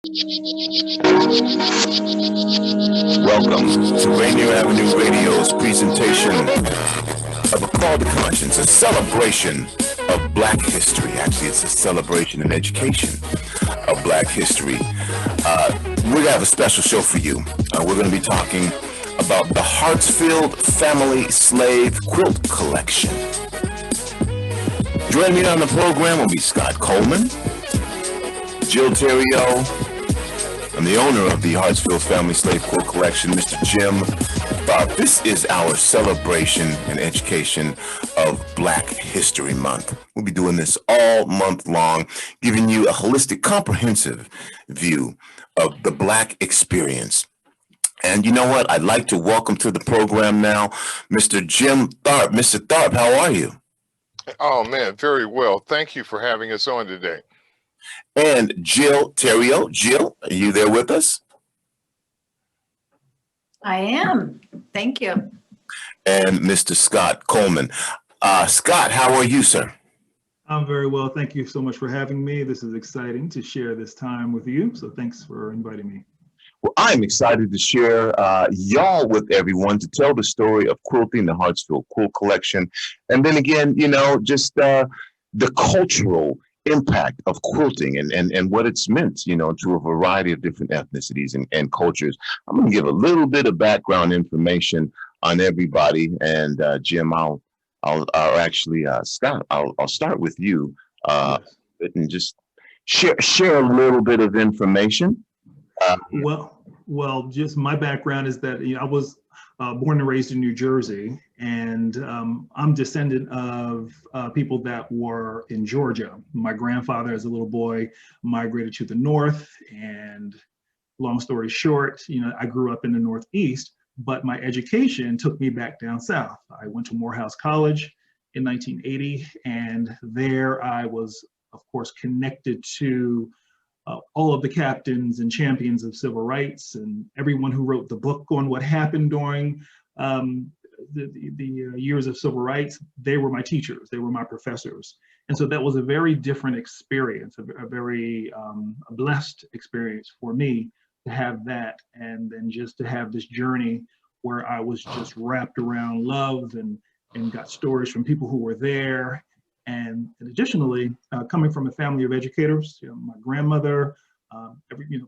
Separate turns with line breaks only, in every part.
Welcome to Rainier Avenue Radio's presentation of A Call to Conscience, a celebration of Black history. Actually, it's a celebration and education of Black history. We're going to have a special show for you. We're going to be talking about the Hartsfield Family Slave Quilt Collection. Joining me on the program will be Scott Coleman, Jill Therriault, and the owner of the Hartsfield Family Slave Quilt Collection, Mr. Jim Tharpe. This is our celebration and education of Black History Month. We'll be doing this all month long, giving you a holistic, comprehensive view of the Black experience. And you know what? I'd like to welcome to the program now, Mr. Jim Tharpe. Mr. Tharpe, how are you?
Oh, man, very well. Thank you for having us on today.
And Jill Therriault. Jill, are you there with us?
I am. Thank you.
And Mr. Scott Coleman. Scott, how are you, sir?
I'm very well. Thank you so much for having me. This is exciting to share this time with you. So thanks for inviting me.
Well, I'm excited to share y'all with everyone to tell the story of quilting, the Hartsfield Quilt Collection. And then again, you know, just the cultural impact of quilting and what it's meant, you know, to a variety of different ethnicities and cultures. I'm going to give a little bit of background information on everybody. And Jim, I'll actually, Scott, I'll start with you and just share a little bit of information.
Well, just my background is that, you know, I was born and raised in New Jersey, and I'm descendant of people that were in Georgia. My grandfather, as a little boy, migrated to the north, and long story short, you know, I grew up in the Northeast, but my education took me back down south. I went to Morehouse College in 1980, and there I was, of course, connected to all of the captains and champions of civil rights and everyone who wrote the book on what happened during the years of civil rights. They were my teachers, they were my professors. And so that was a very different experience, a very blessed experience for me to have that, and then just to have this journey where I was just wrapped around love and got stories from people who were there. And additionally, coming from a family of educators, you know, my grandmother,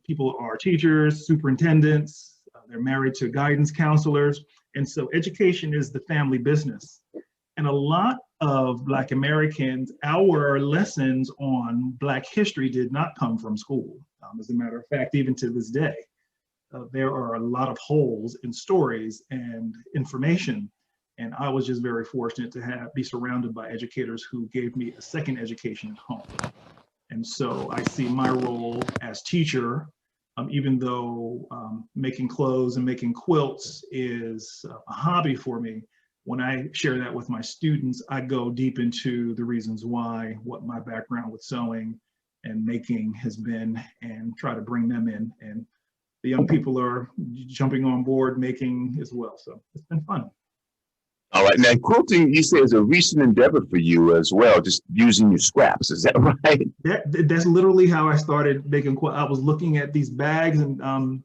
people are teachers, superintendents, they're married to guidance counselors. And so education is the family business. And a lot of Black Americans, our lessons on Black history did not come from school. As a matter of fact, even to this day, there are a lot of holes in stories and information. And I was just very fortunate to be surrounded by educators who gave me a second education at home. And so I see my role as teacher, even though making clothes and making quilts is a hobby for me. When I share that with my students, I go deep into the reasons why, what my background with sewing and making has been, and try to bring them in. And the young people are jumping on board making as well. So it's been fun.
All right. Now, quilting, you say, is a recent endeavor for you as well, just using your scraps. Is that right?
That's literally how I started making quilts. I was looking at these bags, and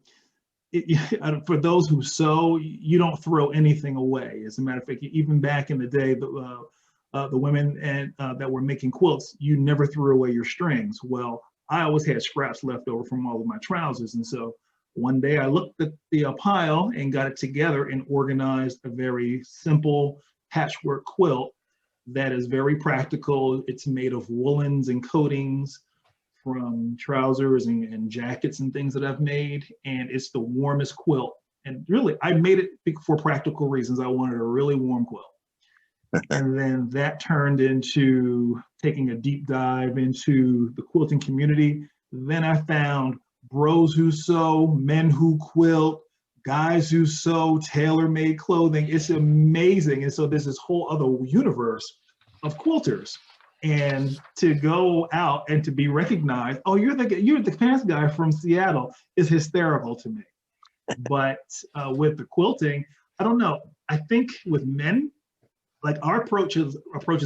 for those who sew, you don't throw anything away. As a matter of fact, even back in the day, the women that were making quilts, you never threw away your strings. Well, I always had scraps left over from all of my trousers. And so one day I looked at the pile and got it together and organized a very simple patchwork quilt that is very practical. It's made of woolens and coatings from trousers and jackets and things that I've made. And it's the warmest quilt. And really, I made it for practical reasons. I wanted a really warm quilt. And then that turned into taking a deep dive into the quilting community. Then I found bros who sew, men who quilt, guys who sew tailor-made clothing. It's amazing. And so there's this whole other universe of quilters. And to go out and to be recognized, oh, you're the pants guy from Seattle, is hysterical to me. But with the quilting, I don't know. I think with men, like our approaches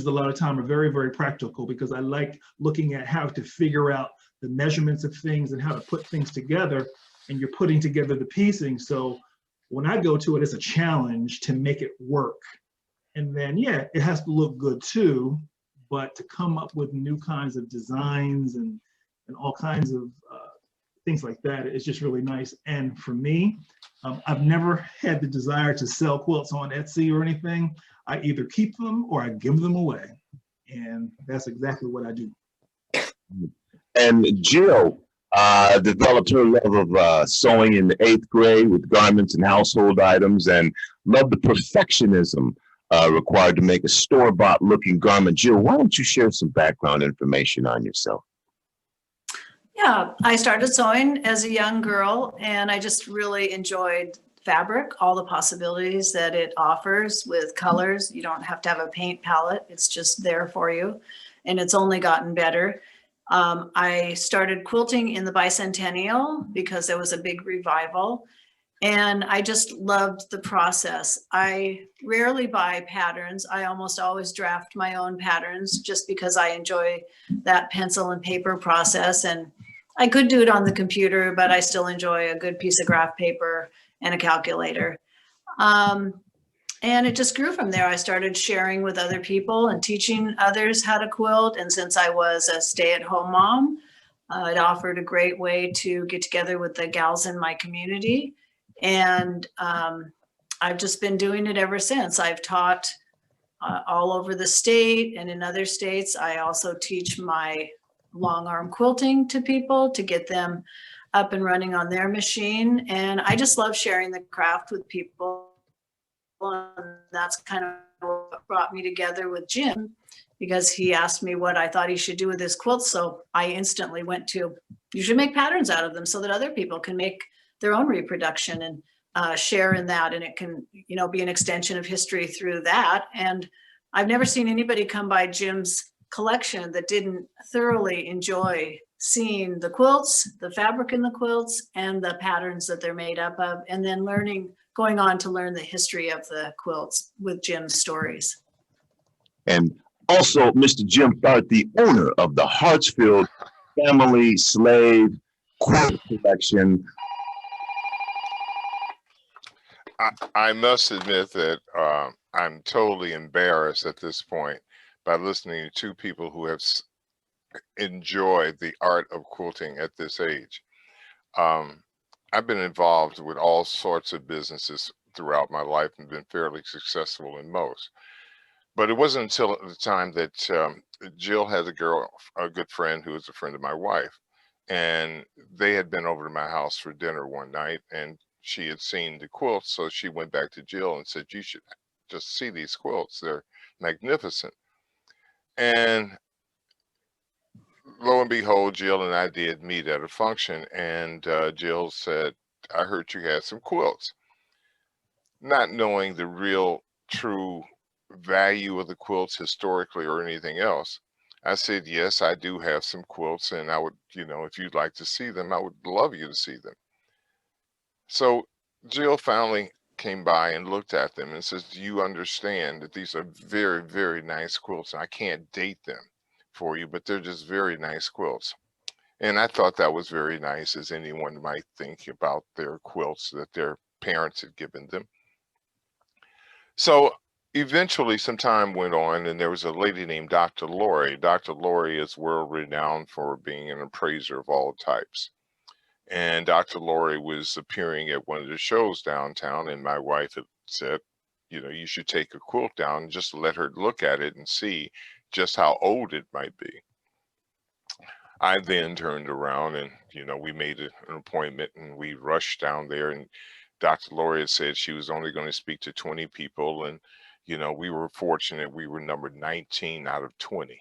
a lot of time are very, very practical, because I like looking at how to figure out the measurements of things and how to put things together, and you're putting together the piecing. So when I go to it, it's a challenge to make it work. And then, yeah, it has to look good too, but to come up with new kinds of designs and all kinds of things like that is just really nice. And for me, I've never had the desire to sell quilts on Etsy or anything. I either keep them or I give them away. And that's exactly what I do.
And Jill developed her love of sewing in the 8th grade with garments and household items, and loved the perfectionism required to make a store-bought looking garment. Jill, why don't you share some background information on yourself?
Yeah, I started sewing as a young girl, and I just really enjoyed fabric, all the possibilities that it offers with colors. You don't have to have a paint palette. It's just there for you, and it's only gotten better. I started quilting in the bicentennial because there was a big revival, and I just loved the process. I rarely buy patterns. I almost always draft my own patterns just because I enjoy that pencil and paper process. And I could do it on the computer, but I still enjoy a good piece of graph paper and a calculator. And it just grew from there. I started sharing with other people and teaching others how to quilt. And since I was a stay-at-home mom, it offered a great way to get together with the gals in my community. And I've just been doing it ever since. I've taught all over the state and in other states. I also teach my long arm quilting to people to get them up and running on their machine. And I just love sharing the craft with people. And that's kind of what brought me together with Jim, because he asked me what I thought he should do with his quilts. So I instantly went to, you should make patterns out of them so that other people can make their own reproduction and share in that. And it can, you know, be an extension of history through that. And I've never seen anybody come by Jim's collection that didn't thoroughly enjoy seeing the quilts, the fabric in the quilts, and the patterns that they're made up of, and then going on to learn the history of the quilts with Jim's stories.
And also Mr. Jim Tharpe, the owner of the Hartsfield Family Slave Quilt collection.
I must admit that I'm totally embarrassed at this point by listening to two people who have enjoyed the art of quilting at this age. I've been involved with all sorts of businesses throughout my life and been fairly successful in most. But it wasn't until the time that Jill had a good friend who was a friend of my wife, and they had been over to my house for dinner one night, and she had seen the quilts, so she went back to Jill and said, "You should just see these quilts. They're magnificent." And lo and behold, Jill and I did meet at a function, and Jill said, "I heard you had some quilts." Not knowing the real true value of the quilts historically or anything else, I said, "Yes, I do have some quilts, and I would, you know, if you'd like to see them, I would love you to see them." So Jill finally came by and looked at them and says, "Do you understand that these are very, very nice quilts? I can't date them for you, but they're just very nice quilts." And I thought that was very nice, as anyone might think about their quilts that their parents had given them. So eventually some time went on, and there was a lady named Dr. Lori. Dr. Lori is world renowned for being an appraiser of all types. And Dr. Lori was appearing at one of the shows downtown, and my wife had said, "You know, you should take a quilt down and just let her look at it and see just how old it might be." I then turned around and, you know, we made an appointment and we rushed down there, and Dr. Lori had said she was only going to speak to 20 people. And, you know, we were fortunate. We were number 19 out of 20.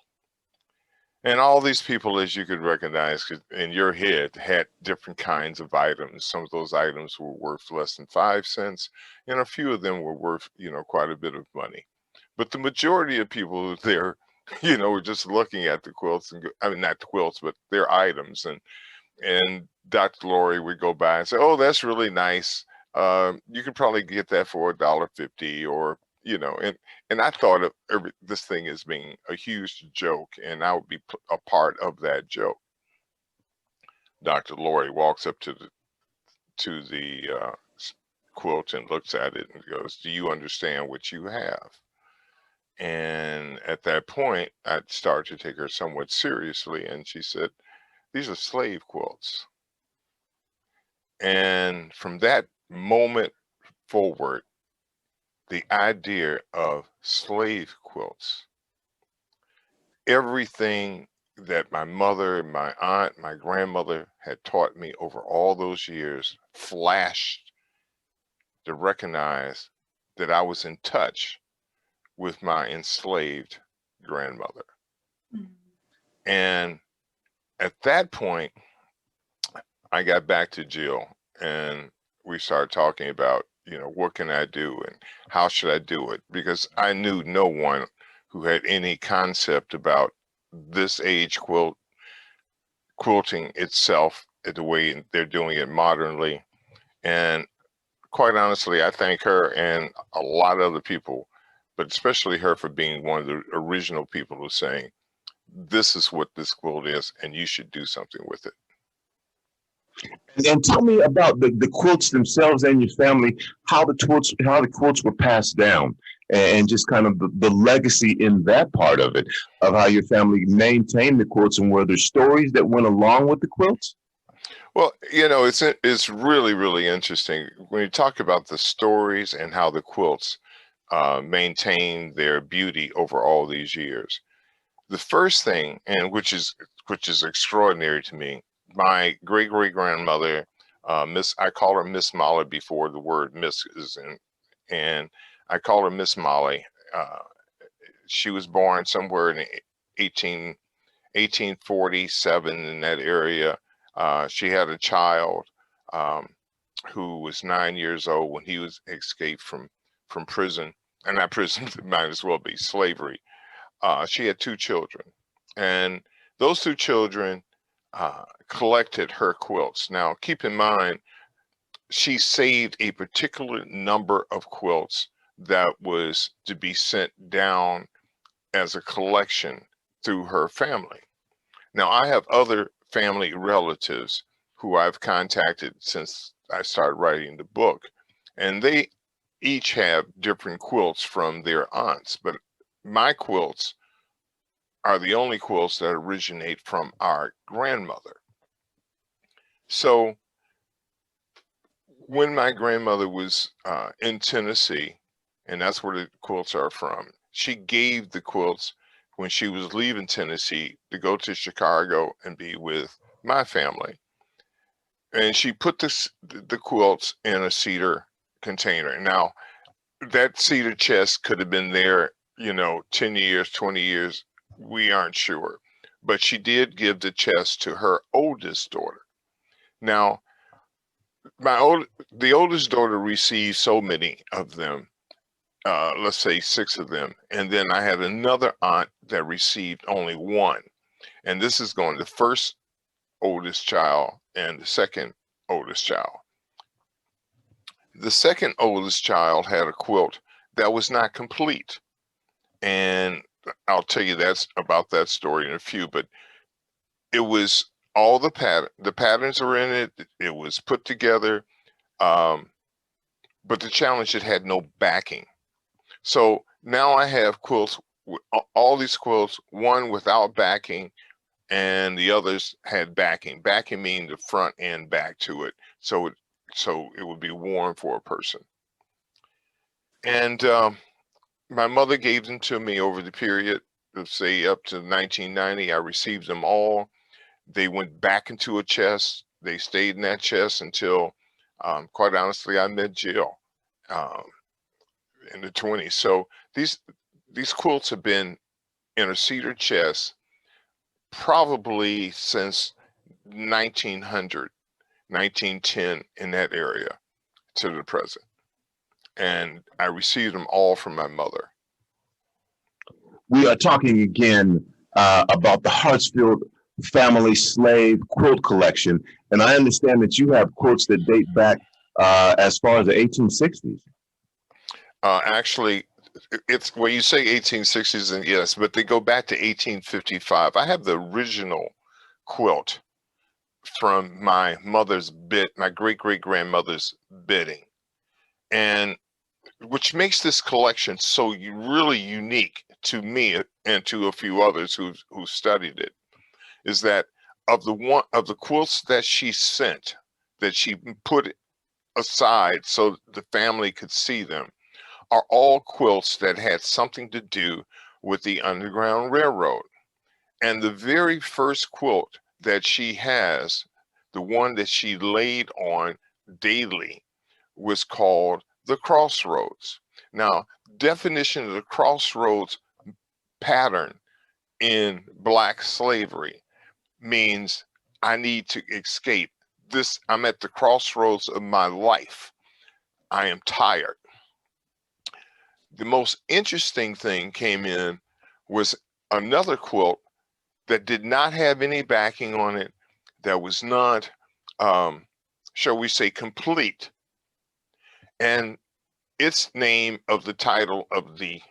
And all these people, as you could recognize in your head, had different kinds of items. Some of those items were worth less than 5 cents, and a few of them were worth, you know, quite a bit of money. But the majority of people who there, you know, were just looking at the quilts, and I mean, not the quilts, but their items. And Dr. Lori would go by and say, "Oh, that's really nice. You could probably get that for $1.50, or, you know," and I thought of this thing as being a huge joke, and I would be a part of that joke. Dr. Lori walks up to the quilt and looks at it and goes, "Do you understand what you have?" And at that point, I started to take her somewhat seriously, and she said, "These are slave quilts." And from that moment forward, the idea of slave quilts, everything that my mother, my aunt, my grandmother had taught me over all those years flashed to recognize that I was in touch with my enslaved grandmother.
Mhm.
And at that point, I got back to Jill and we started talking about, what can I do and how should I do it? Because I knew no one who had any concept about this age quilting itself the way they're doing it modernly. And quite honestly, I thank her and a lot of other people, but especially her, for being one of the original people who saying, this is what this quilt is and you should do something with it.
And tell me about the quilts themselves and your family, how the quilts were passed down, and just kind of the legacy in that part of it, of how your family maintained the quilts, and were there stories that went along with the quilts?
Well, it's really, really interesting when you talk about the stories and how the quilts maintain their beauty over all these years. The first thing, and which is extraordinary to me, my great grandmother, I call her Miss Molly before the word Miss is in, and I call her Miss Molly. She was born somewhere in 1847 in that area. She had a child who was 9 years old when he was escaped from prison, and not prison, might as well be slavery. She had 2 children, and those 2 children collected her quilts. Now, keep in mind, she saved a particular number of quilts that was to be sent down as a collection through her family. Now, I have other family relatives who I've contacted since I started writing the book, and they each have different quilts from their aunts, but my quilts are the only quilts that originate from our grandmother. So when my grandmother was in Tennessee, and that's where the quilts are from, she gave the quilts when she was leaving Tennessee to go to Chicago and be with my family. And she put the quilts in a cedar container. Now, that cedar chest could have been there, 10 years, 20 years, we aren't sure. But she did give the chest to her oldest daughter. Now, the oldest daughter received so many of them, let's say 6 of them. And then I had another aunt that received only 1. And this is going the first oldest child and the second oldest child. The second oldest child had a quilt that was not complete. And I'll tell you about that story in a few, but it was all the patterns are in it. It was put together. But the challenge, it had no backing. So now I have quilts, all these quilts, one without backing and the others had backing. Backing meaning the front and back to it. So it would be worn for a person. And my mother gave them to me over the period of, say, up to 1990. I received them all. They went back into a chest. They stayed in that chest until, quite honestly, I met Jill in the 20s. So these quilts have been in a cedar chest probably since 1900, 1910, in that area to the present. And I received them all from my mother.
We are talking again about the Hartsfield Family Slave Quilt Collection, and I understand that you have quilts that date back as far as the 1860s.
Actually, it's when you say 1860s, and yes, but they go back to 1855. I have the original quilt from my mother's my great-great-grandmother's bidding, and which makes this collection so really unique to me and to a few others who studied it, is that of the quilts that she sent, that she put aside so the family could see them, are all quilts that had something to do with the Underground Railroad. And the very first quilt that she has, the one that she laid on daily, was called the Crossroads. Now, definition of the Crossroads pattern in Black slavery means I need to escape. I'm at the crossroads of my life. I am tired. The most interesting thing came in was another quilt that did not have any backing on it, that was not, shall we say, complete. And its name of the title of the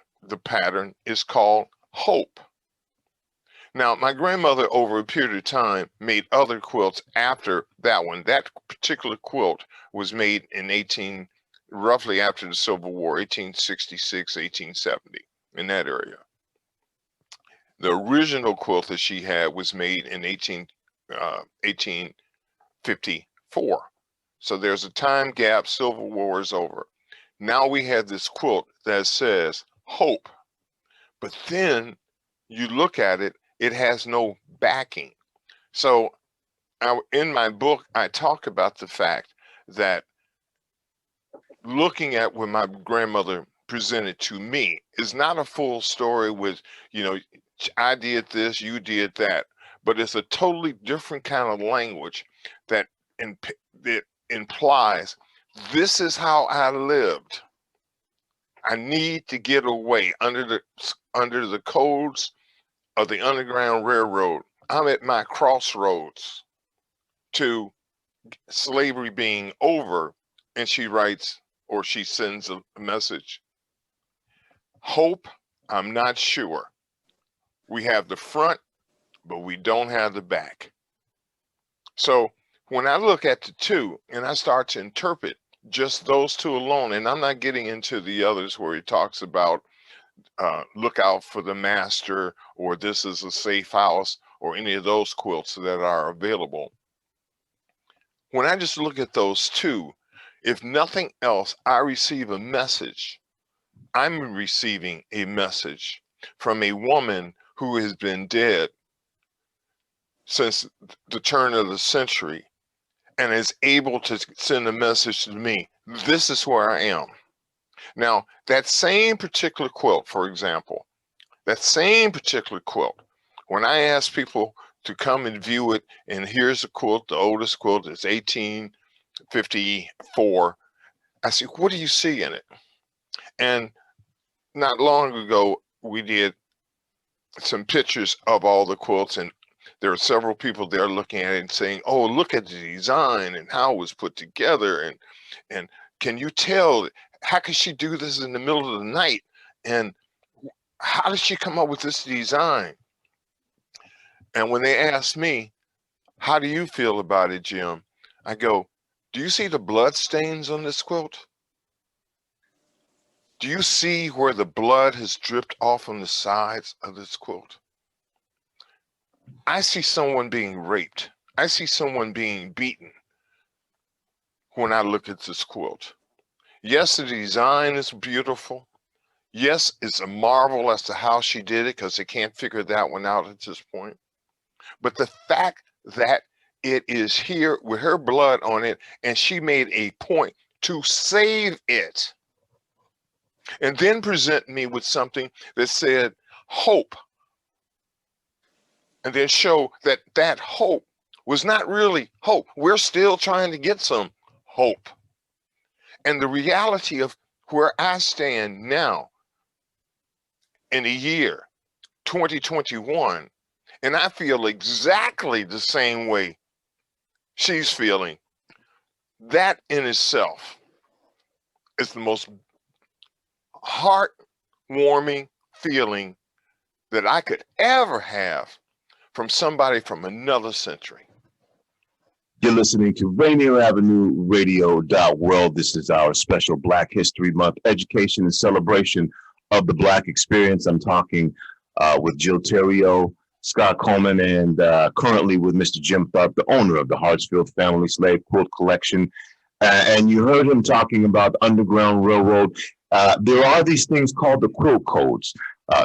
pattern is called Hope. Now, my grandmother, over a period of time, made other quilts after that one. That particular quilt was made in roughly after the Civil War, 1866, 1870, in that area. The original quilt that she had was made in 1854. So there's a time gap. Civil War is over. Now we have this quilt that says Hope, but then you look at it, it has no backing. So in my book, I talk about the fact that looking at what my grandmother presented to me is not a full story with, I did this, you did that, but it's a totally different kind of language that implies this is how I lived. I need to get away under the codes of the Underground Railroad. I'm at my crossroads to slavery being over. And she writes, or she sends a message. Hope, I'm not sure. We have the front, but we don't have the back. So when I look at the two and I start to interpret just those two alone, and I'm not getting into the others where he talks about look out for the master, or this is a safe house, or any of those quilts that are available. When I just look at those two, if nothing else, I receive a message. I'm receiving a message from a woman who has been dead since the turn of the century and is able to send a message to me. This is where I am. Now, that same particular quilt, for example, when I ask people to come and view it, and here's a quilt, the oldest quilt is 1854, I say, what do you see in it? And not long ago, we did some pictures of all the quilts, and there are several people there looking at it and saying, oh, look at the design and how it was put together. And can you tell, how could she do this in the middle of the night? And how did she come up with this design? And when they ask me, how do you feel about it, Jim? I go, do you see the blood stains on this quilt? Do you see where the blood has dripped off on the sides of this quilt? I see someone being raped. I see someone being beaten when I look at this quilt. Yes, the design is beautiful. Yes, it's a marvel as to how she did it, because they can't figure that one out at this point. But the fact that it is here with her blood on it, and she made a point to save it, and then present me with something that said hope, and then show that that hope was not really hope. We're still trying to get some hope. And the reality of where I stand now in the year 2021, and I feel exactly the same way she's feeling, that in itself is the most heartwarming feeling that I could ever have from somebody from another century.
You're listening to Rainier Avenue Radio.World. This is our special Black History Month education and celebration of the Black experience. I'm talking with Jill Therriault, Scott Coleman, and currently with Mr. Jim Tharpe, the owner of the Hartsfield Family Slave Quilt Collection. And you heard him talking about the Underground Railroad. There are these things called the quilt codes.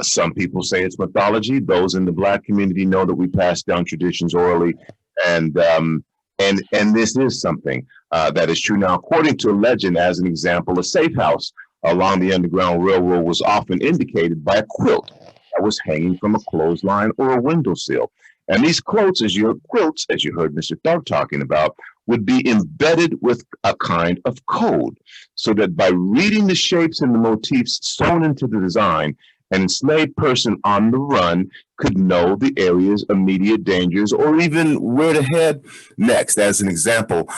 Some people say it's mythology. Those in the Black community know that we pass down traditions orally, and this is something that is true. Now, according to a legend, as an example, a safe house along the Underground Railroad was often indicated by a quilt that was hanging from a clothesline or a windowsill. And these quilts, as you heard Mr. Tharpe talking about, would be embedded with a kind of code, so that by reading the shapes and the motifs sewn into the design, an enslaved person on the run could know the area's immediate dangers or even where to head next. As an example,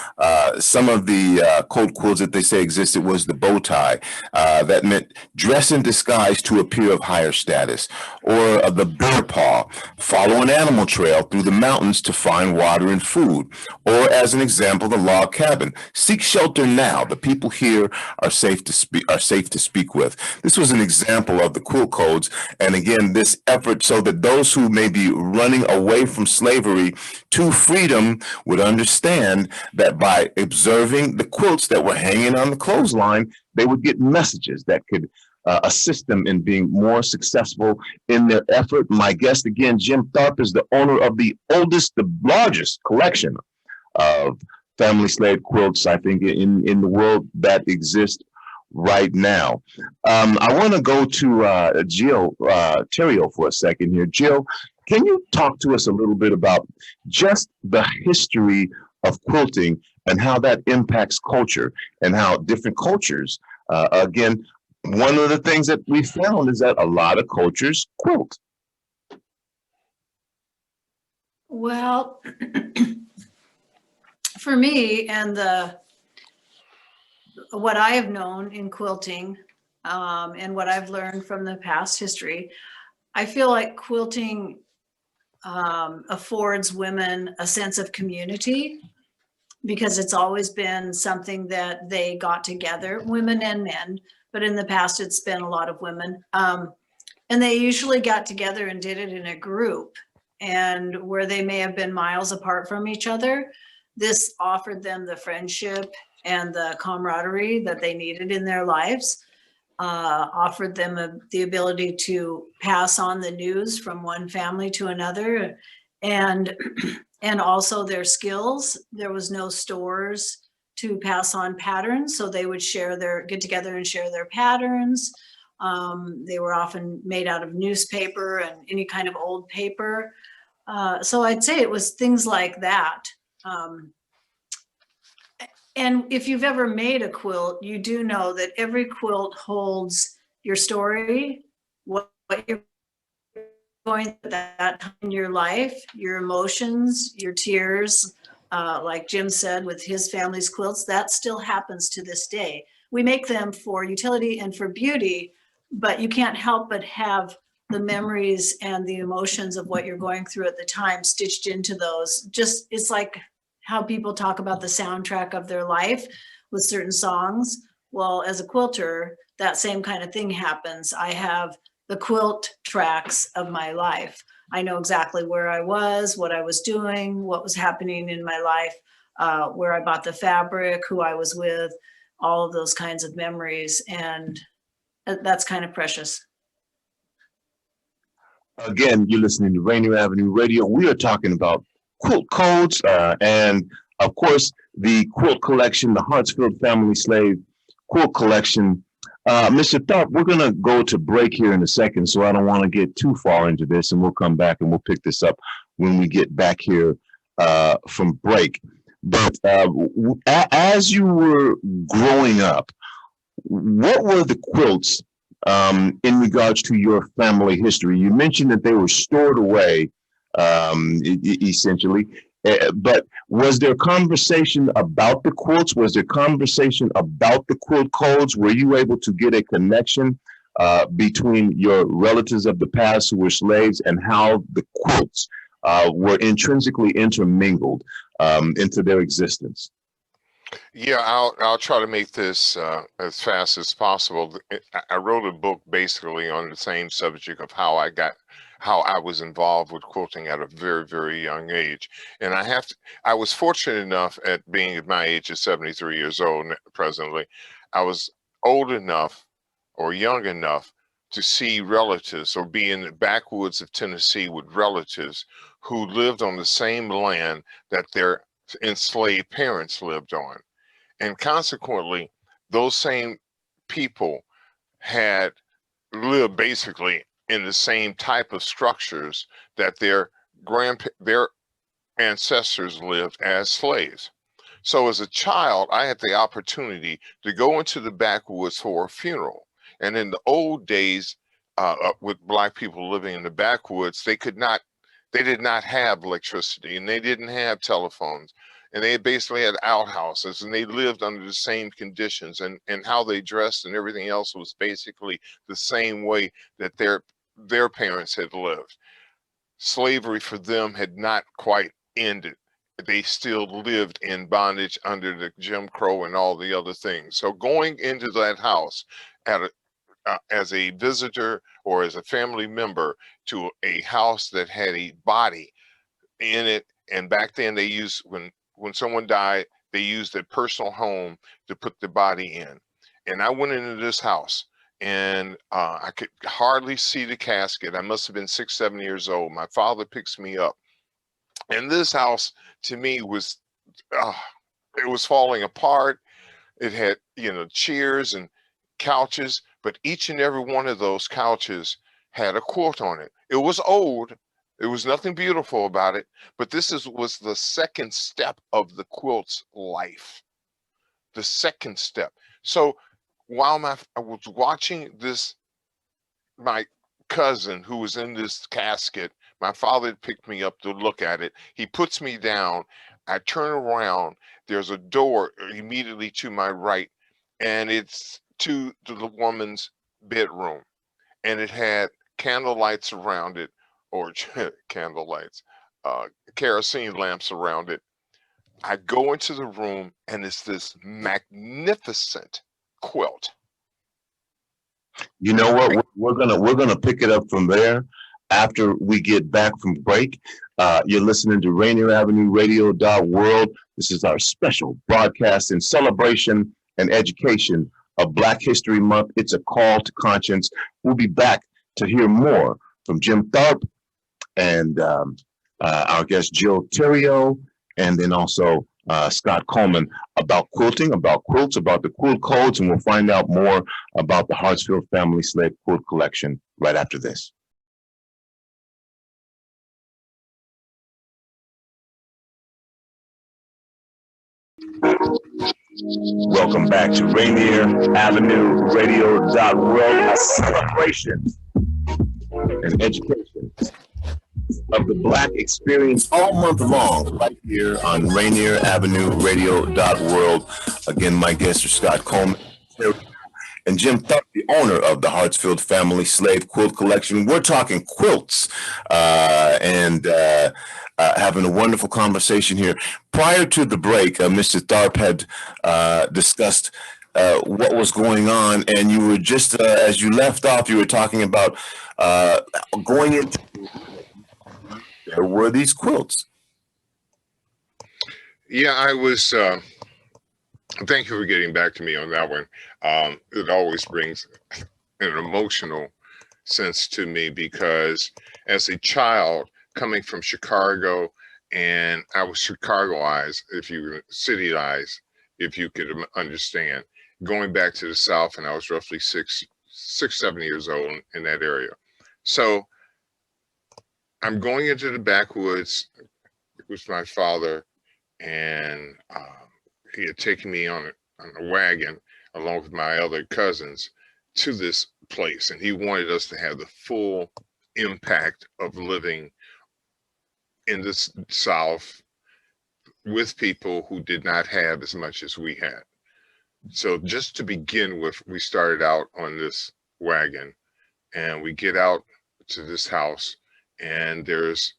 some of the code quilts that they say existed was the bow tie. That meant dress in disguise to appear of higher status. Or the bear paw, follow an animal trail through the mountains to find water and food. Or as an example, the log cabin, seek shelter now. The people here are safe to speak with. This was an example of the quilt codes. And again, this effort so that those who may be running away from slavery to freedom would understand that by observing the quilts that were hanging on the clothesline, they would get messages that could assist them in being more successful in their effort. My guest again, Jim Tharpe, is the owner of the largest collection of family slave quilts, I think, in the world that exists right now. I want to go to Jill Therriault for a second here. Jill, can you talk to us a little bit about just the history of quilting and how that impacts culture and how different cultures, again, one of the things that we found is that a lot of cultures quilt.
Well, for me and what I have known in quilting and what I've learned from the past history, I feel like quilting affords women a sense of community, because it's always been something that they got together, women and men, but in the past it's been a lot of women. And they usually got together and did it in a group, and where they may have been miles apart from each other, this offered them the friendship and the camaraderie that they needed in their lives, offered them the ability to pass on the news from one family to another, and also their skills. There was no stores to pass on patterns, so they would get together and share their patterns. They were often made out of newspaper and any kind of old paper. So I'd say it was things like that. And if you've ever made a quilt, you do know that every quilt holds your story, what you're going through at that time in your life, your emotions, your tears. Like Jim said with his family's quilts, that still happens to this day. We make them for utility and for beauty, but you can't help but have the memories and the emotions of what you're going through at the time stitched into those. Just, it's like how people talk about the soundtrack of their life with certain songs. Well, as a quilter, that same kind of thing happens. I have the quilt tracks of my life. I know exactly where I was, what I was doing, what was happening in my life, where I bought the fabric, who I was with, all of those kinds of memories. And that's kind of precious.
Again, you're listening to Rainier Avenue Radio. We are talking about quilt codes and, of course, the quilt collection, the Hartsfield Family Slave Quilt Collection. Mr. Tharpe, we're going to go to break here in a second, so I don't want to get too far into this, and we'll come back and we'll pick this up when we get back here from break. But as you were growing up, what were the quilts in regards to your family history? You mentioned that they were stored away, essentially. But was there conversation about the quilts? Was there conversation about the quilt codes? Were you able to get a connection between your relatives of the past who were slaves and how the quilts were intrinsically intermingled into their existence?
Yeah, I'll try to make this as fast as possible. I wrote a book basically on the same subject of how I was involved with quilting at a very, very young age. And I was fortunate enough at being at my age of 73 years old presently, I was old enough or young enough to see relatives or be in the backwoods of Tennessee with relatives who lived on the same land that their enslaved parents lived on. And consequently, those same people had lived basically in the same type of structures that their ancestors lived as slaves. So as a child, I had the opportunity to go into the backwoods for a funeral. And in the old days, with Black people living in the backwoods, they did not have electricity, and they didn't have telephones, and they basically had outhouses, and they lived under the same conditions, and how they dressed and everything else was basically the same way that their parents had lived. Slavery for them had not quite ended. They still lived in bondage under the Jim Crow and all the other things. So going into that house as a visitor or as a family member to a house that had a body in it, and back then they used, when someone died, they used their personal home to put the body in. And I went into this house, and I could hardly see the casket. I must have been 6, 7 years old. My father picks me up, and this house to me was, it was falling apart. It had, chairs and couches, but each and every one of those couches had a quilt on it. It was old. There was nothing beautiful about it, but was the second step of the quilt's life. The second step. So while I was watching this, my cousin who was in this casket, my father picked me up to look at it. He puts me down. I turn around. There's a door immediately to my right, and it's to the woman's bedroom, and it had candle lights around it, or candle lights, kerosene lamps around it. I go into the room, and it's this magnificent quilt.
You know what? We're gonna pick it up from there after we get back from break. You're listening to Rainier Avenue Radio.world. This is our special broadcast in celebration and education of Black History Month. It's a call to conscience. We'll be back to hear more from Jim Tharpe and our guest Jill Therriault, and then also Scott Coleman about quilting, about quilts, about the quilt codes, and we'll find out more about the Hartsfield Family Slave Quilt collection right after this. Welcome back to Rainier Avenue Radio.world, a celebration and education of the Black experience all month long, right here on Rainier Avenue Radio.world. Again, my guests are Scott Coleman and Jim Tharpe, the owner of the Hartsfield Family Slave Quilt Collection. We're talking quilts and having a wonderful conversation here. Prior to the break, Mr. Tharpe had discussed what was going on, and you were just, as you left off, you were talking about going into, there were these quilts.
Yeah, I was, thank you for getting back to me on that one. It always brings an emotional sense to me, because as a child coming from Chicago, and I was Chicagoized, cityized, if you could understand, going back to the South, and I was roughly 6, 7 years old in that area. So I'm going into the backwoods with my father, and he had taken me on a wagon along with my other cousins to this place, and he wanted us to have the full impact of living in the South with people who did not have as much as we had. So just to begin with, we started out on this wagon, and we get out to this house, and there's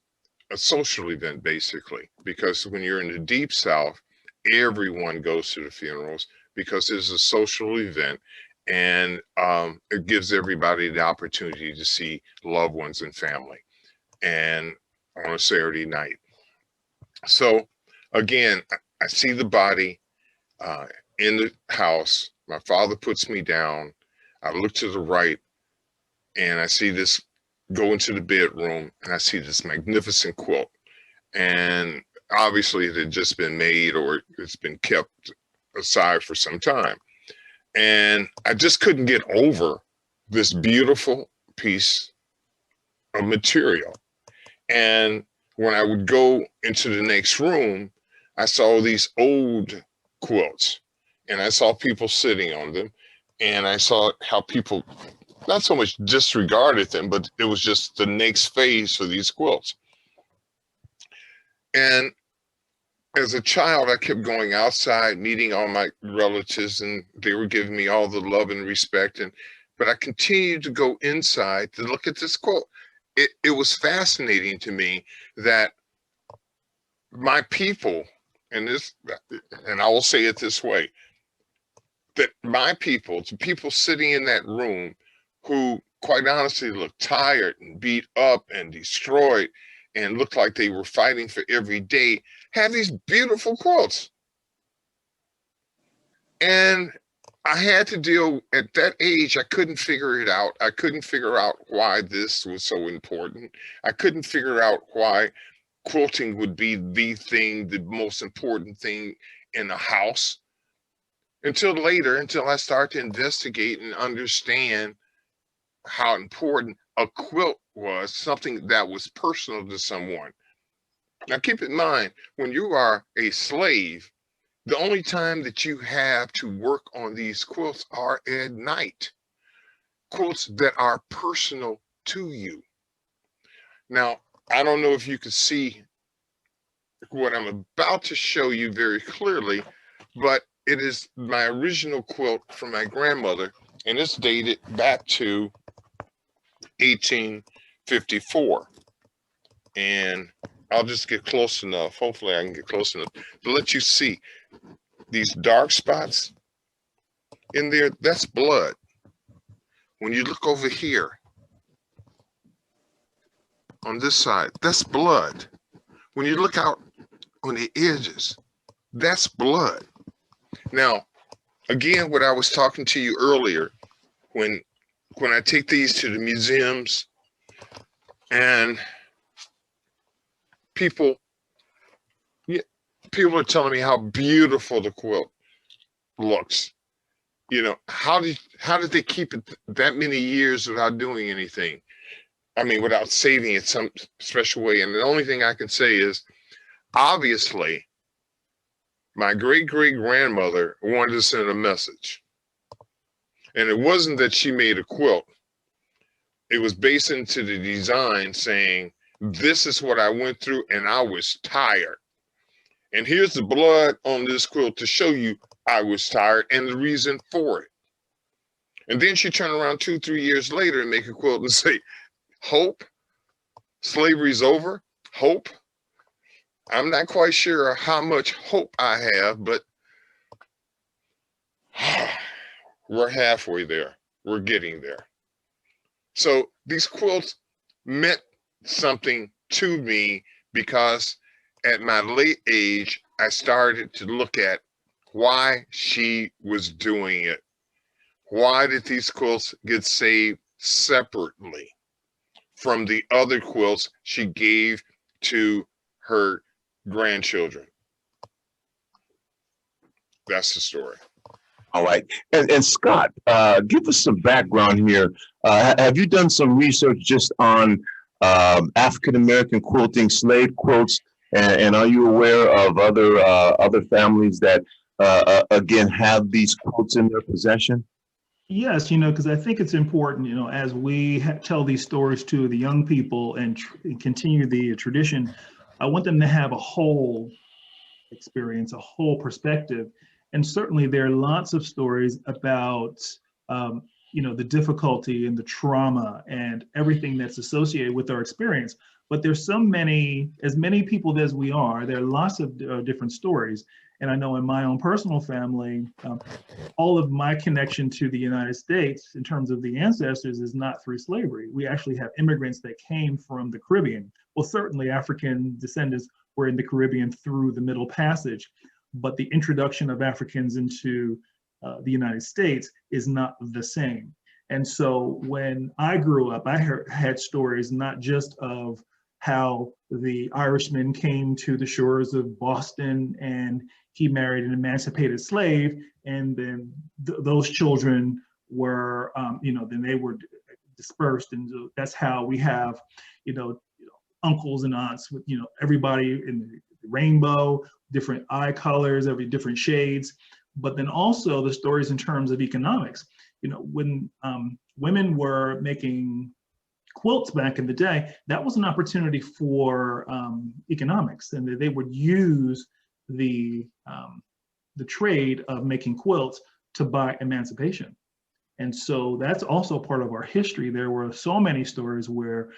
a social event, basically, because when you're in the Deep South, everyone goes to the funerals because it's a social event, and it gives everybody the opportunity to see loved ones and family, and on a Saturday night. So again, I see the body in the house. My father puts me down. I look to the right, and I see this, go into the bedroom, and I see this magnificent quilt. And obviously it had just been made, or it's been kept aside for some time. And I just couldn't get over this beautiful piece of material. And when I would go into the next room, I saw these old quilts, and I saw people sitting on them, and I saw how people not so much disregarded them, but it was just the next phase for these quilts. And as a child, I kept going outside, meeting all my relatives, and they were giving me all the love and respect. But I continued to go inside to look at this quilt. It was fascinating to me that my people, and I will say it this way, that my people, the people sitting in that room who quite honestly looked tired and beat up and destroyed and looked like they were fighting for every day, have these beautiful quilts. And I had to deal, at that age, I couldn't figure it out. I couldn't figure out why this was so important. I couldn't figure out why quilting would be the thing, the most important thing in a house, until later, until I started to investigate and understand how important a quilt was, something that was personal to someone. Now keep in mind, when you are a slave, the only time that you have to work on these quilts are at night. Quilts that are personal to you. Now, I don't know if you can see what I'm about to show you very clearly, but it is my original quilt from my grandmother, and it's dated back to 1854. And I'll just get close enough. Hopefully I can get close enough to let you see these dark spots in there. That's blood. When you look over here on this side, that's blood. When you look out on the edges, that's blood. Now, again, what I was talking to you earlier, when I take these to the museums and people are telling me how beautiful the quilt looks. You know, how did they keep it that many years without doing anything? I mean, without saving it some special way. And the only thing I can say is, obviously, my great-great-grandmother wanted to send a message. And it wasn't that she made a quilt. It was based into the design saying, this is what I went through and I was tired. And here's the blood on this quilt to show you I was tired and the reason for it. And then she turned around 2-3 years later and make a quilt and say, hope, slavery's over, hope. I'm not quite sure how much hope I have, but we're halfway there. We're getting there. So these quilts meant something to me because at my late age, I started to look at why she was doing it. Why did these quilts get saved separately from the other quilts she gave to her grandchildren? That's the story.
All right. And Scott, give us some background here. Have you done some research just on African-American quilting, slave quilts? And are you aware of other families that, again, have these quilts in their possession?
Yes, because I think it's important, as we tell these stories to the young people and continue the tradition, I want them to have a whole experience, a whole perspective. And certainly there are lots of stories about, the difficulty and the trauma and everything that's associated with our experience. But there's so many, as many people as we are, there are lots of different stories. And I know in my own personal family, all of my connection to the United States in terms of the ancestors is not through slavery. We actually have immigrants that came from the Caribbean. Well, certainly African descendants were in the Caribbean through the Middle Passage, but the introduction of Africans into the United States is not the same. And so when I grew up, I had stories not just of how the Irishman came to the shores of Boston and he married an emancipated slave, and then those children were, then they were dispersed, and so that's how we have, uncles and aunts with, everybody in the rainbow, different eye colors, every different shades, but then also the stories in terms of economics. When women were making quilts back in the day, that was an opportunity for economics, and they would use the trade of making quilts to buy emancipation. And so that's also part of our history. There were so many stories where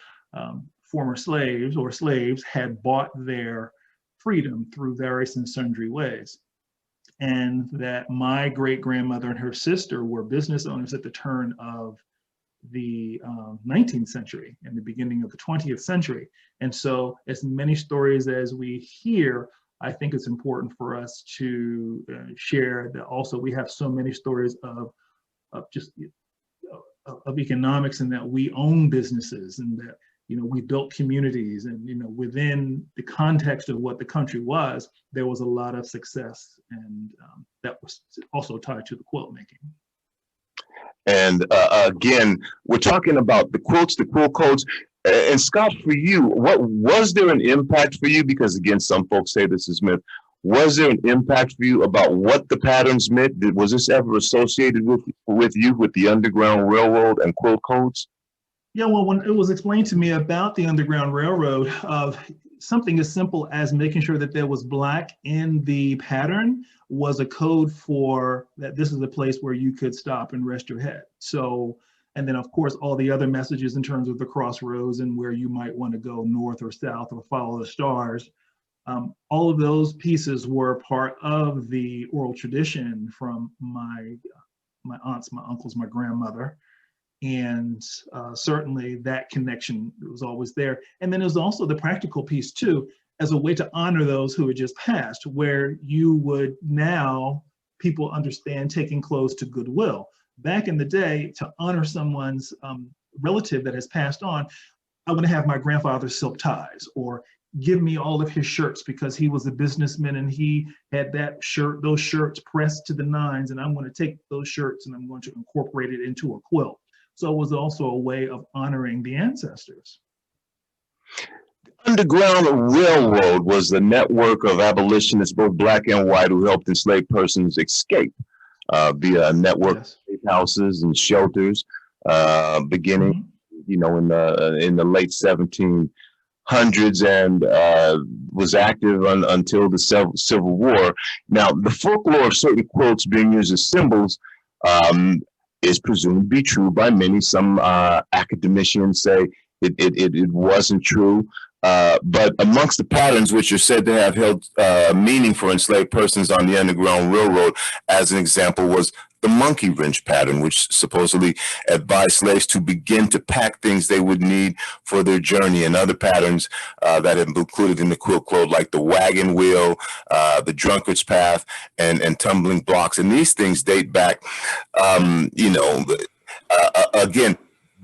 former slaves or slaves had bought their freedom through various and sundry ways. And that my great-grandmother and her sister were business owners at the turn of the 19th century and the beginning of the 20th century. And so as many stories as we hear, I think it's important for us to share that also we have so many stories of economics, and that we own businesses, and that we built communities, and within the context of what the country was, there was a lot of success, and that was also tied to the quilt making.
And again, we're talking about the quilts, the quilt codes. And Scott, for you, what was there an impact for you? Because again, some folks say this is myth. Was there an impact for you about what the patterns meant? Was this ever associated with you with the Underground Railroad and quilt codes?
Yeah, well, when it was explained to me about the Underground Railroad, of something as simple as making sure that there was Black in the pattern was a code for that this is a place where you could stop and rest your head. So, and then of course, all the other messages in terms of the crossroads and where you might want to go north or south or follow the stars. All of those pieces were part of the oral tradition from my aunts, my uncles, my grandmother. And certainly that connection was always there. And then there's also the practical piece too, as a way to honor those who had just passed, where you would now, people understand taking clothes to Goodwill. Back in the day, to honor someone's relative that has passed on, I want to have my grandfather's silk ties, or give me all of his shirts because he was a businessman and he had those shirts pressed to the nines, and I'm going to take those shirts and I'm going to incorporate it into a quilt. So it was also a way of honoring the ancestors.
Underground Railroad was a network of abolitionists, both Black and white, who helped enslaved persons escape via a network of safe houses and shelters, beginning, in the late 1700s, and was active until the Civil War. Now, the folklore of certain quilts being used as symbols is presumed to be true by many. Some academicians say it wasn't true. But amongst the patterns which are said to have held meaning for enslaved persons on the Underground Railroad, as an example, was the monkey wrench pattern, which supposedly advised slaves to begin to pack things they would need for their journey, and other patterns that have been included in the quilt code, like the wagon wheel, the drunkard's path, and tumbling blocks. And these things date back, again,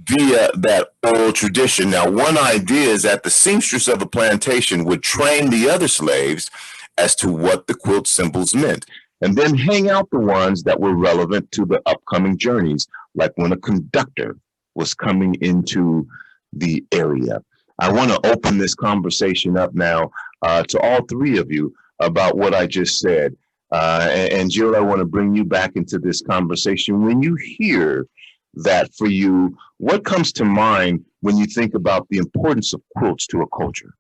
via that oral tradition. Now, one idea is that the seamstress of a plantation would train the other slaves as to what the quilt symbols meant, and then hang out the ones that were relevant to the upcoming journeys, like when a conductor was coming into the area. I want to open this conversation up now to all three of you about what I just said. And Jill, I want to bring you back into this conversation. When you hear that, for you, what comes to mind when you think about the importance of quilts to a culture?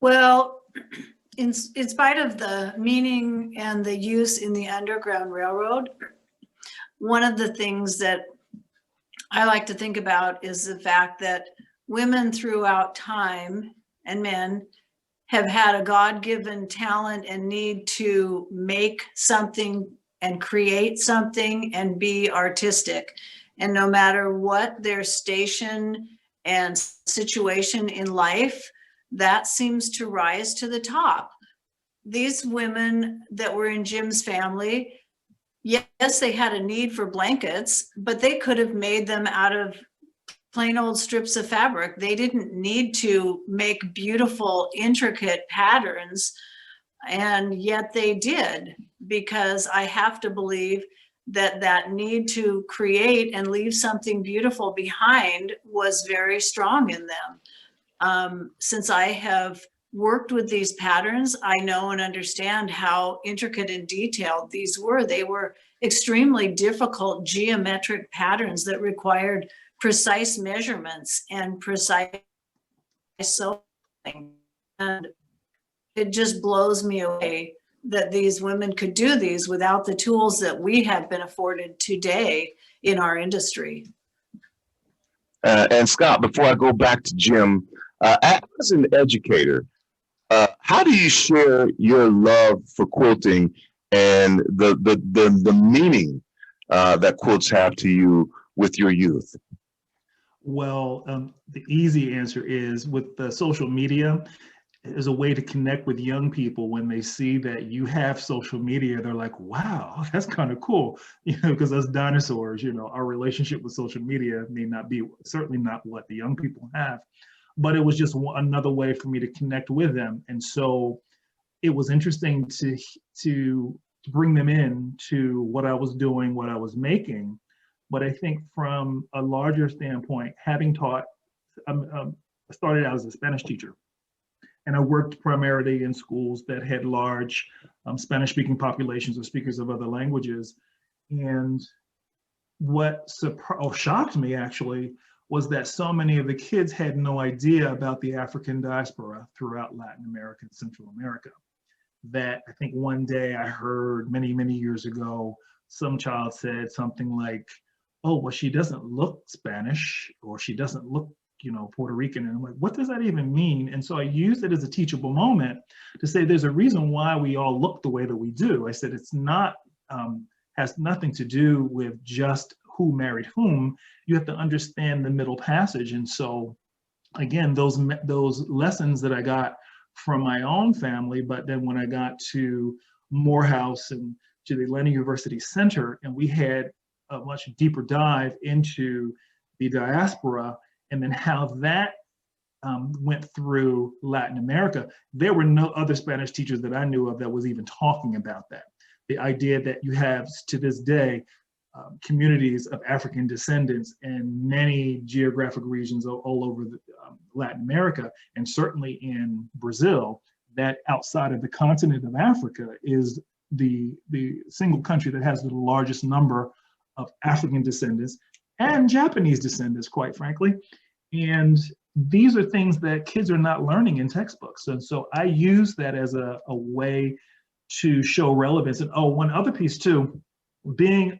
Well, in spite of the meaning and the use in the Underground Railroad, one of the things that I like to think about is the fact that women throughout time, and men, have had a God-given talent and need to make something and create something and be artistic. And no matter what their station and situation in life, that seems to rise to the top. These women that were in Jim's family, yes, they had a need for blankets, but they could have made them out of plain old strips of fabric. They didn't need to make beautiful, intricate patterns, and yet they did, because I have to believe that that need to create and leave something beautiful behind was very strong in them. Since I have worked with these patterns, I know and understand how intricate and detailed these were. They were extremely difficult geometric patterns that required precise measurements and precise sewing. And it just blows me away that these women could do these without the tools that we have been afforded today in our industry.
And Scott, before I go back to Jim, as an educator, how do you share your love for quilting and the meaning that quilts have to you with your youth?
Well, the easy answer is with the social media is a way to connect with young people. When they see that you have social media, they're like, wow, that's kind of cool. You know, because as dinosaurs, you know, our relationship with social media may not be, certainly not what the young people have, but it was just another way for me to connect with them. And so it was interesting to bring them in to what I was doing, what I was making. But I think from a larger standpoint, having taught, I started out as a Spanish teacher, and I worked primarily in schools that had large Spanish-speaking populations or speakers of other languages. And what shocked me actually was that so many of the kids had no idea about the African diaspora throughout Latin America and Central America. That I think one day I heard many, many years ago, some child said something like, oh, well, she doesn't look Spanish, or she doesn't look, you know, Puerto Rican. And I'm like, what does that even mean? And so I used it as a teachable moment to say, there's a reason why we all look the way that we do. I said, it's not, has nothing to do with just who married whom. You have to understand the middle passage. And so again, those lessons that I got from my own family, but then when I got to Morehouse and to the Atlanta University Center, and we had a much deeper dive into the diaspora and then how that went through Latin America, there were no other Spanish teachers that I knew of that was even talking about that. The idea that you have to this day communities of African descendants in many geographic regions all over Latin America, and certainly in Brazil, that outside of the continent of Africa is the single country that has the largest number of African descendants and Japanese descendants, quite frankly. And these are things that kids are not learning in textbooks. And so I use that as a way to show relevance. And oh, one other piece too, being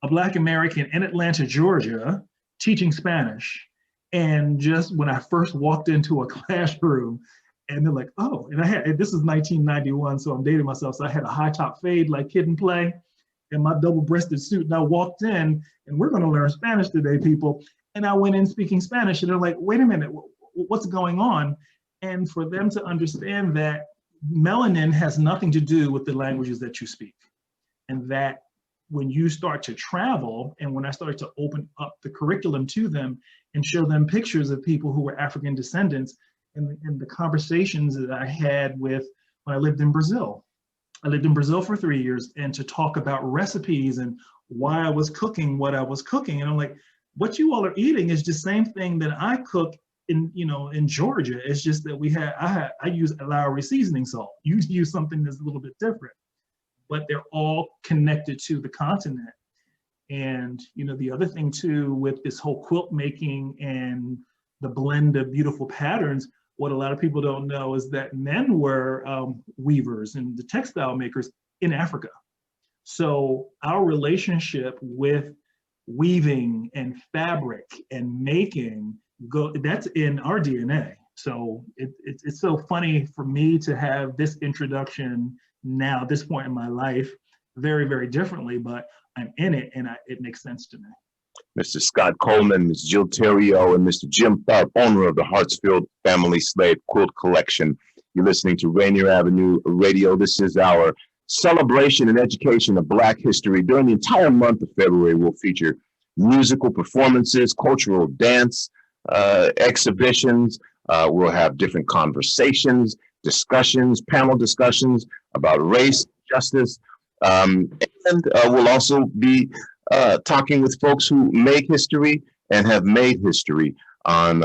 a Black American in Atlanta, Georgia, teaching Spanish. And just when I first walked into a classroom, and they're like, oh, and this is 1991, so I'm dating myself. So I had a high top fade like Kid and Play and my double-breasted suit. And I walked in, and we're gonna learn Spanish today, people. And I went in speaking Spanish, and they're like, wait a minute, what's going on? And for them to understand that melanin has nothing to do with the languages that you speak. And that when you start to travel, and when I started to open up the curriculum to them and show them pictures of people who were African descendants, and the conversations that I had with when I lived in Brazil. I lived in Brazil for 3 years, and to talk about recipes and why I was cooking what I was cooking. And I'm like, what you all are eating is the same thing that I cook in Georgia. It's just that I use Lowry seasoning salt. You use something that's a little bit different, but they're all connected to the continent. And the other thing too, with this whole quilt making and the blend of beautiful patterns, what a lot of people don't know is that men were weavers and the textile makers in Africa. So our relationship with weaving and fabric and making go, that's in our DNA. So it's so funny for me to have this introduction now, this point in my life, very, very differently, but I'm in it and it makes sense to me.
Mr. Scott Coleman, Ms. Jill Therriault, and Mr. Jim Tharpe, owner of the Hartsfield Family Slave Quilt Collection. You're listening to Rainier Avenue Radio. This is our celebration and education of Black history. During the entire month of February, we'll feature musical performances, cultural dance, exhibitions. We'll have different conversations, discussions, panel discussions about race, justice, and we'll also be talking with folks who make history and have made history on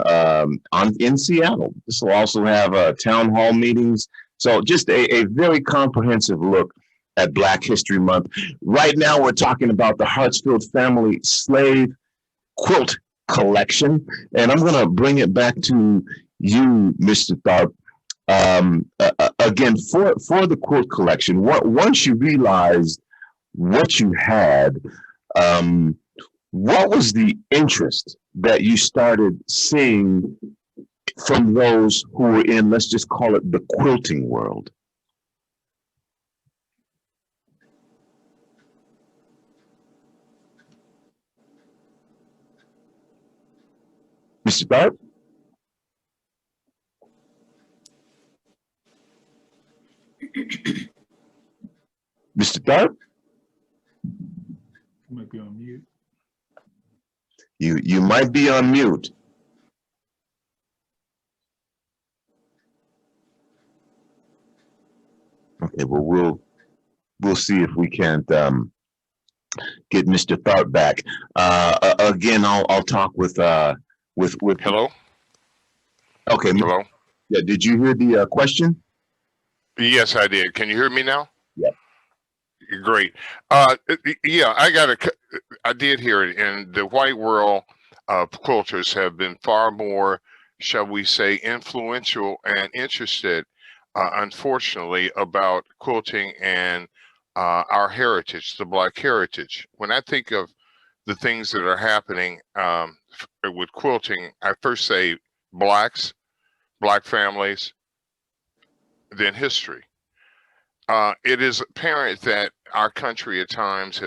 in Seattle. This will also have town hall meetings. So just a very comprehensive look at Black History Month. Right now, we're talking about the Hartsfield Family Slave Quilt Collection, and I'm going to bring it back to you, Mr. Tharpe. Again, for the quilt collection, once you realized what you had, what was the interest that you started seeing from those who were in, let's just call it, the quilting world? Mr. Tharpe? Mr. Tharpe?
You might be on mute.
You might be on mute. Okay, well we'll see if we can't get Mr. Tharpe back. Again, I'll talk with
Hello?
Okay.
Hello?
Yeah, did you hear the question?
Yes, I did. Can you hear me now?
Yeah.
Great. Yeah, I did hear it. And the white world quilters have been far more, shall we say, influential and interested, unfortunately, about quilting and our heritage, the Black heritage. When I think of the things that are happening with quilting, I first say Blacks, Black families, then history. It is apparent that our country at times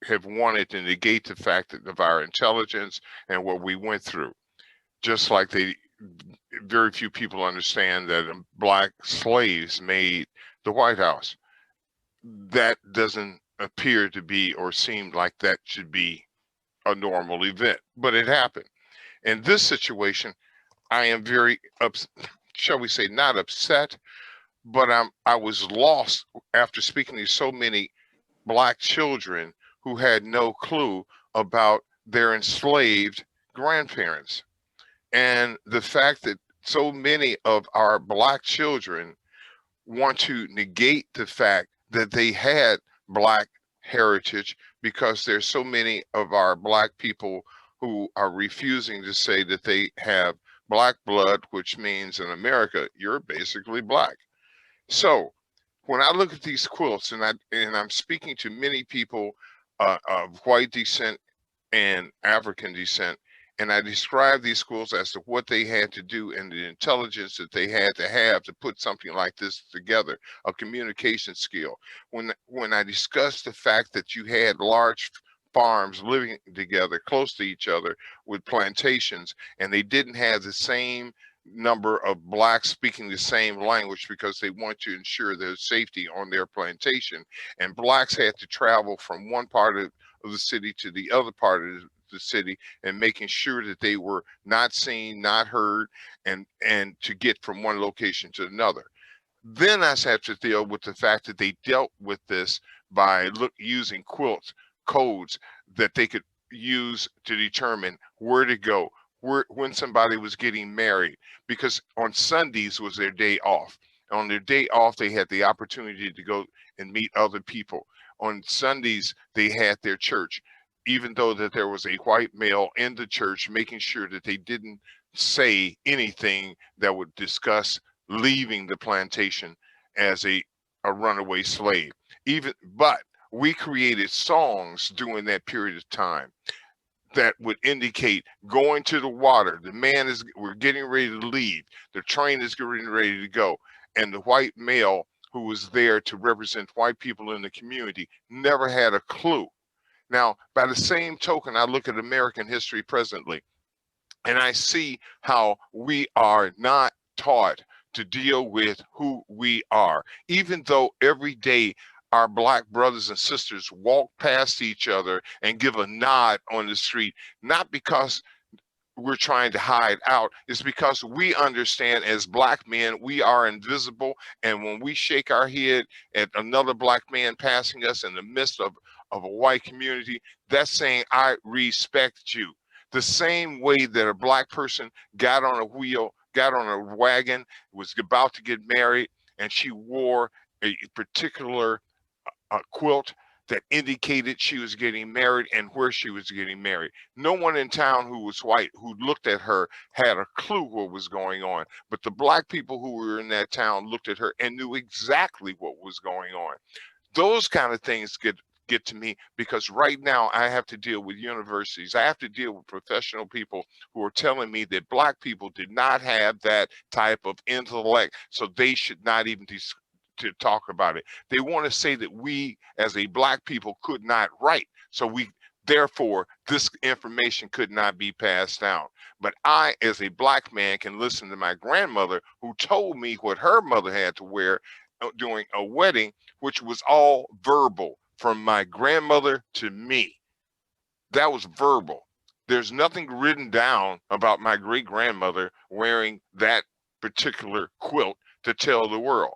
have wanted to negate the fact of our intelligence and what we went through. Just like very few people understand that Black slaves made the White House. That doesn't appear to be or seem like that should be a normal event, but it happened. In this situation, I am very, shall we say, not upset, but I was lost after speaking to so many Black children who had no clue about their enslaved grandparents. And the fact that so many of our Black children want to negate the fact that they had Black heritage, because there's so many of our Black people who are refusing to say that they have Black blood, which means in America, you're basically Black. So when I look at these quilts, and I'm speaking to many people of white descent and African descent, and I describe these quilts as to what they had to do and the intelligence that they had to have to put something like this together, a communication skill. When I discuss the fact that you had large farms living together close to each other with plantations, and they didn't have the same number of Blacks speaking the same language because they want to ensure their safety on their plantation, and Blacks had to travel from one part of the city to the other part of the city, and making sure that they were not seen, not heard, and to get from one location to another. Then I had to deal with the fact that they dealt with this by using quilts codes that they could use to determine where to go, when somebody was getting married, because on Sundays was their day off. On their day off, they had the opportunity to go and meet other people. On Sundays, they had their church, even though that there was a white male in the church, making sure that they didn't say anything that would discuss leaving the plantation as a runaway slave. But we created songs during that period of time. that would indicate going to the water. The man is, we're getting ready to leave. The train is getting ready to go. And the white male who was there to represent white people in the community never had a clue. Now, by the same token, I look at American history presently, and I see how we are not taught to deal with who we are, even though every day our Black brothers and sisters walk past each other and give a nod on the street, not because we're trying to hide out. It's because we understand as Black men, we are invisible. And when we shake our head at another Black man passing us in the midst of a white community, that's saying, I respect you. The same way that a Black person got on a wheel, got on a wagon, was about to get married, and she wore a particular quilt that indicated she was getting married and where she was getting married. No one in town who was white who looked at her had a clue what was going on, but the Black people who were in that town looked at her and knew exactly what was going on. Those kind of things get to me, because right now I have to deal with universities. I have to deal with professional people who are telling me that Black people did not have that type of intellect, so they should not even to talk about it. They want to say that we as a Black people could not write, so therefore this information could not be passed down. But I, as a Black man, can listen to my grandmother who told me what her mother had to wear during a wedding, which was all verbal from my grandmother to me. That was verbal. There's nothing written down about my great grandmother wearing that particular quilt to tell the world.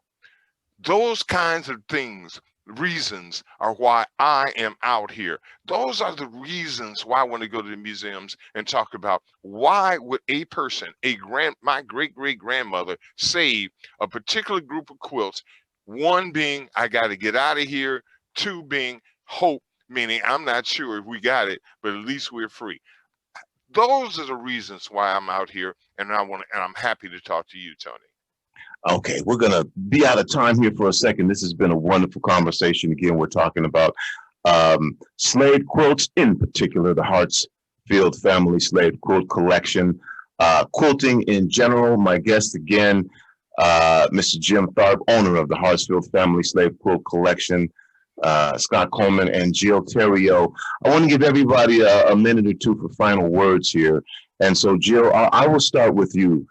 Those kinds of things, reasons, are why I am out here. Those are the reasons why I want to go to the museums and talk about why would a person, my great-great-grandmother, save a particular group of quilts, one being, I got to get out of here, two being hope, meaning I'm not sure if we got it, but at least we're free. Those are the reasons why I'm out here, and I'm happy to talk to you, Tony.
Okay, we're gonna be out of time here for a second. This has been a wonderful conversation. Again, we're talking about slave quilts, in particular, the Hartsfield Family Slave Quilt Collection, quilting in general. My guest again, Mr. Jim Tharpe, owner of the Hartsfield Family Slave Quilt Collection, Scott Coleman and Jill Therriault. I want to give everybody a minute or two for final words here. And so, Jill, I will start with you.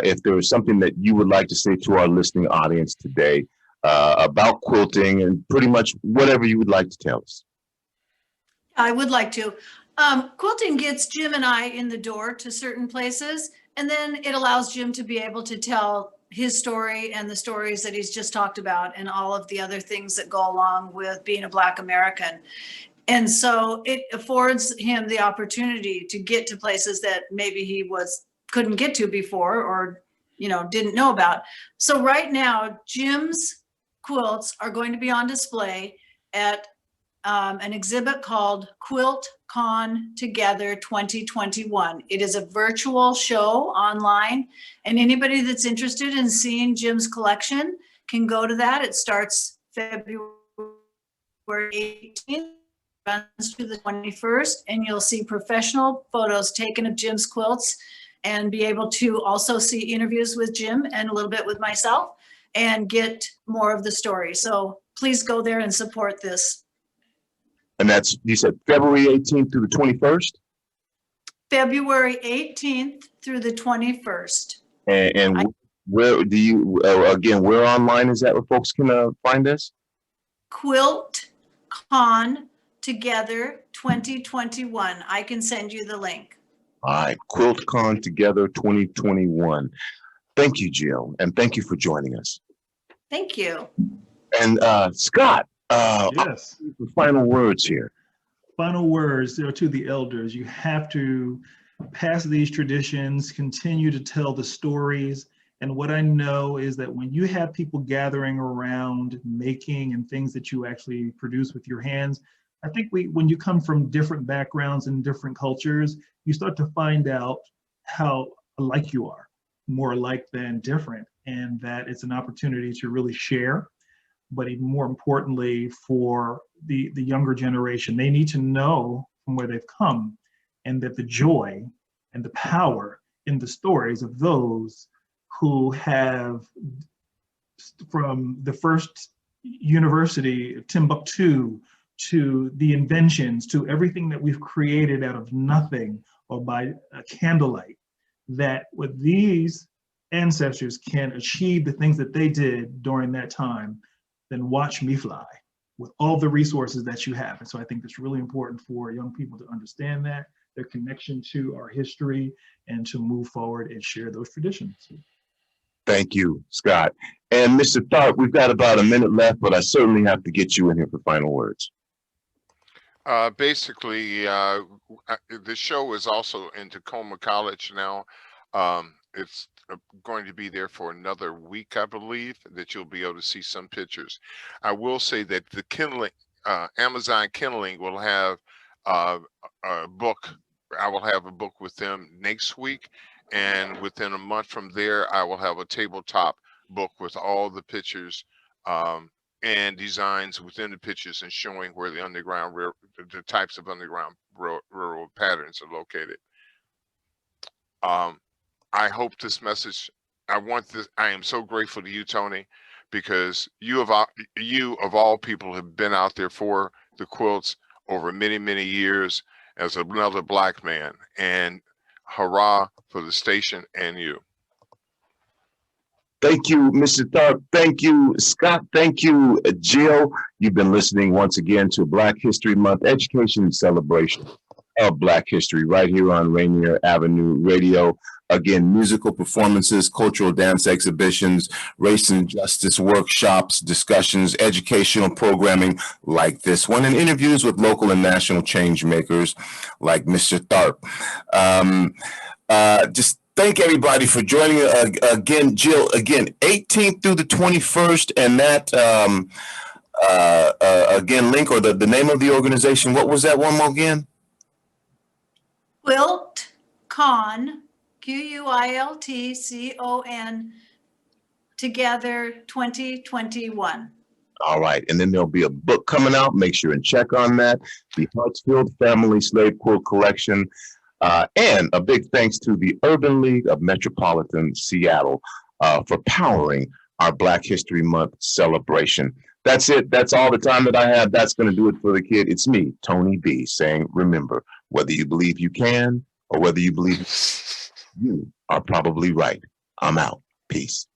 If there is something that you would like to say to our listening audience today about quilting, and pretty much whatever you would like to tell us.
I would like to. Quilting gets Jim and I in the door to certain places, and then it allows Jim to be able to tell his story and the stories that he's just talked about and all of the other things that go along with being a Black American. And so it affords him the opportunity to get to places that maybe he couldn't get to before, or didn't know about. So right now, Jim's quilts are going to be on display at an exhibit called Quilt Con Together 2021. It is a virtual show online, and anybody that's interested in seeing Jim's collection can go to that. It starts February 18th, runs to the 21st, and you'll see professional photos taken of Jim's quilts, and be able to also see interviews with Jim and a little bit with myself and get more of the story. So please go there and support this.
And that's, you said February 18th through the 21st?
February 18th through the 21st.
And where do you, again, where online is that where folks can find this? Quilt
Con Together 2021. I can send you the link.
All right, Quilt Con Together 2021. Thank you, Jill, and thank you for joining us.
Thank you.
And Scott,
yes.
Final words here.
Final words to the elders. You have to pass these traditions, continue to tell the stories. And what I know is that when you have people gathering around making and things that you actually produce with your hands, I think when you come from different backgrounds and different cultures, you start to find out how alike you are, more alike than different, and that it's an opportunity to really share. But even more importantly, for the younger generation, they need to know from where they've come and that the joy and the power in the stories of those who have, from the first university of Timbuktu to the inventions, to everything that we've created out of nothing or by candlelight, that with these ancestors can achieve the things that they did during that time, then watch me fly with all the resources that you have. And so I think it's really important for young people to understand that, their connection to our history, and to move forward and share those traditions.
Thank you, Scott. And Mr. Tharpe, we've got about a minute left, but I certainly have to get you in here for final words.
Basically, the show is also in Tacoma College now. It's going to be there for another week, I believe, that you'll be able to see some pictures. I will say that the kindling, Amazon Kindling will have a book. I will have a book with them next week, and within a month from there, I will have a tabletop book with all the pictures and designs within the pictures and showing where the underground the types of underground railroad patterns are located. I hope this message, I am so grateful to you, Tony, because you of all people have been out there for the quilts over many, many years as another Black man, and hurrah for the station and you.
Thank you, Mr. Tharpe. Thank you, Scott. Thank you, Jill. You've been listening once again to Black History Month Education Celebration of Black History right here on Rainier Avenue Radio. Again, musical performances, cultural dance exhibitions, race and justice workshops, discussions, educational programming like this one, and interviews with local and national change makers like Mr. Tharpe. Just thank everybody for joining again, Jill. Again, 18th through the 21st, and that again link or the name of the organization. What was that one more again?
QuiltCon, QUILTCON, together 2021.
All right, and then there'll be a book coming out. Make sure and check on that. The Hartsfield Family Slave Quilt Collection. And a big thanks to the Urban League of Metropolitan Seattle for powering our Black History Month celebration. That's it. That's all the time that I have. That's going to do it for the kid. It's me, Tony B, saying, remember, whether you believe you can or whether you believe you are probably right. I'm out. Peace.